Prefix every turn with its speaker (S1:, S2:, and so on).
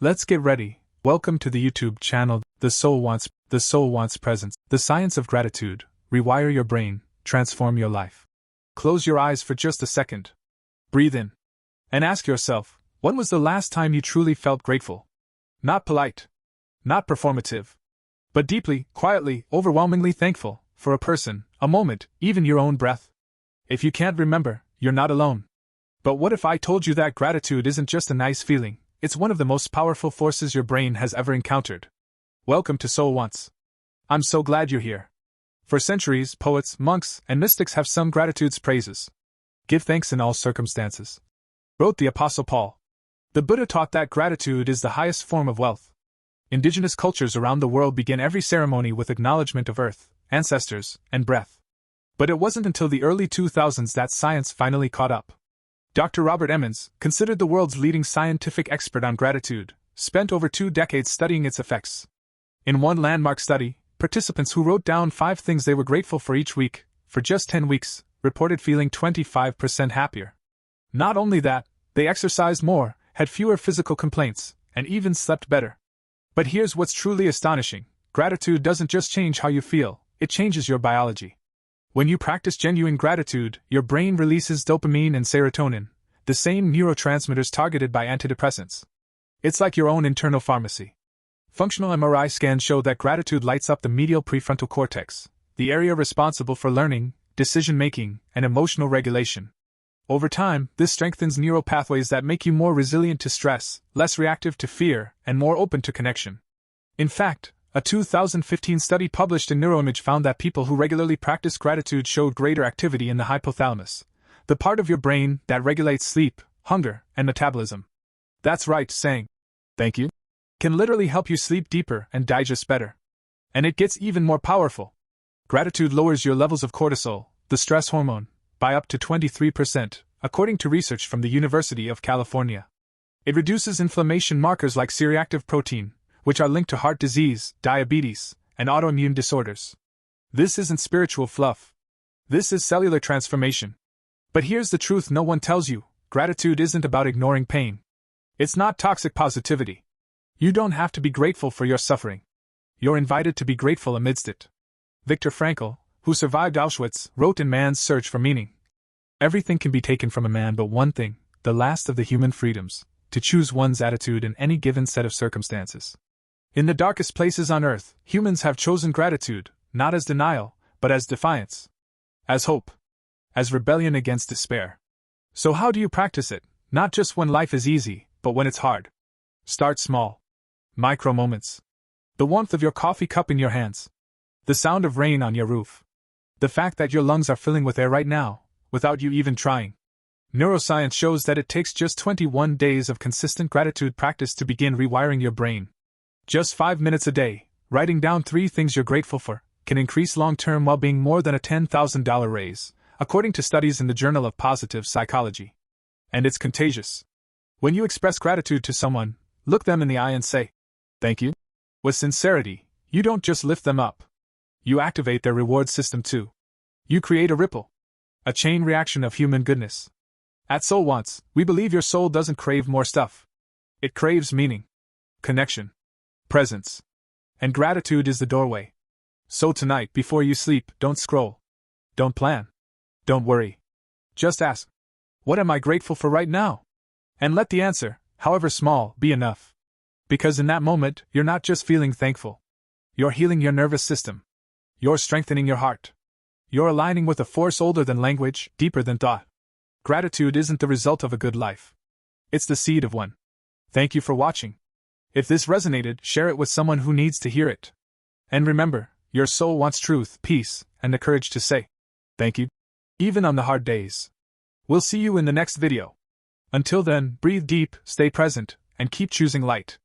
S1: Let's get ready. Welcome to the YouTube channel, The Soul Wants Presence. The science of gratitude. Rewire your brain, transform your life. Close your eyes for just a second. Breathe in. And ask yourself, when was the last time you truly felt grateful? Not polite. Not performative. But deeply, quietly, overwhelmingly thankful, for a person, a moment, even your own breath. If you can't remember, you're not alone. But what if I told you that gratitude isn't just a nice feeling? It's one of the most powerful forces your brain has ever encountered. Welcome to Soul Wants. I'm so glad you're here. For centuries, poets, monks, and mystics have sung gratitude's praises. Give thanks in all circumstances, wrote the Apostle Paul. The Buddha taught that gratitude is the highest form of wealth. Indigenous cultures around the world begin every ceremony with acknowledgement of earth, ancestors, and breath. But it wasn't until the early 2000s that science finally caught up. Dr. Robert Emmons, considered the world's leading scientific expert on gratitude, spent over 2 decades studying its effects. In one landmark study, participants who wrote down 5 things they were grateful for each week, for just 10 weeks, reported feeling 25% happier. Not only that, they exercised more, had fewer physical complaints, and even slept better. But here's what's truly astonishing. Gratitude doesn't just change how you feel, it changes your biology. When you practice genuine gratitude, your brain releases dopamine and serotonin, the same neurotransmitters targeted by antidepressants. It's like your own internal pharmacy. Functional MRI scans show that gratitude lights up the medial prefrontal cortex, the area responsible for learning, decision-making, and emotional regulation. Over time, this strengthens neural pathways that make you more resilient to stress, less reactive to fear, and more open to connection. In fact, a 2015 study published in Neuroimage found that people who regularly practiced gratitude showed greater activity in the hypothalamus, the part of your brain that regulates sleep, hunger, and metabolism. That's right, saying thank you can literally help you sleep deeper and digest better. And it gets even more powerful. Gratitude lowers your levels of cortisol, the stress hormone, by up to 23%, according to research from the University of California. It reduces inflammation markers like C-reactive protein, which are linked to heart disease, diabetes, and autoimmune disorders. This isn't spiritual fluff. This is cellular transformation. But here's the truth no one tells you. Gratitude isn't about ignoring pain. It's not toxic positivity. You don't have to be grateful for your suffering. You're invited to be grateful amidst it. Viktor Frankl, who survived Auschwitz, wrote in Man's Search for Meaning. Everything can be taken from a man but one thing, the last of the human freedoms, to choose one's attitude in any given set of circumstances. In the darkest places on earth, humans have chosen gratitude, not as denial, but as defiance. As hope. As rebellion against despair. So how do you practice it? Not just when life is easy, but when it's hard. Start small. Micro moments. The warmth of your coffee cup in your hands. The sound of rain on your roof. The fact that your lungs are filling with air right now, without you even trying. Neuroscience shows that it takes just 21 days of consistent gratitude practice to begin rewiring your brain. Just 5 minutes a day, writing down 3 things you're grateful for, can increase long-term well-being more than a $10,000 raise, according to studies in the Journal of Positive Psychology. And it's contagious. When you express gratitude to someone, look them in the eye and say, thank you. With sincerity, you don't just lift them up. You activate their reward system too. You create a ripple. A chain reaction of human goodness. At Soul Wants, we believe your soul doesn't crave more stuff. It craves meaning. Connection. Presence. And gratitude is the doorway. So tonight, before you sleep, don't scroll. Don't plan. Don't worry. Just ask, what am I grateful for right now? And let the answer, however small, be enough. Because in that moment, you're not just feeling thankful. You're healing your nervous system. You're strengthening your heart. You're aligning with a force older than language, deeper than thought. Gratitude isn't the result of a good life. It's the seed of one. Thank you for watching. If this resonated, share it with someone who needs to hear it. And remember, your soul wants truth, peace, and the courage to say thank you, even on the hard days. We'll see you in the next video. Until then, breathe deep, stay present, and keep choosing light.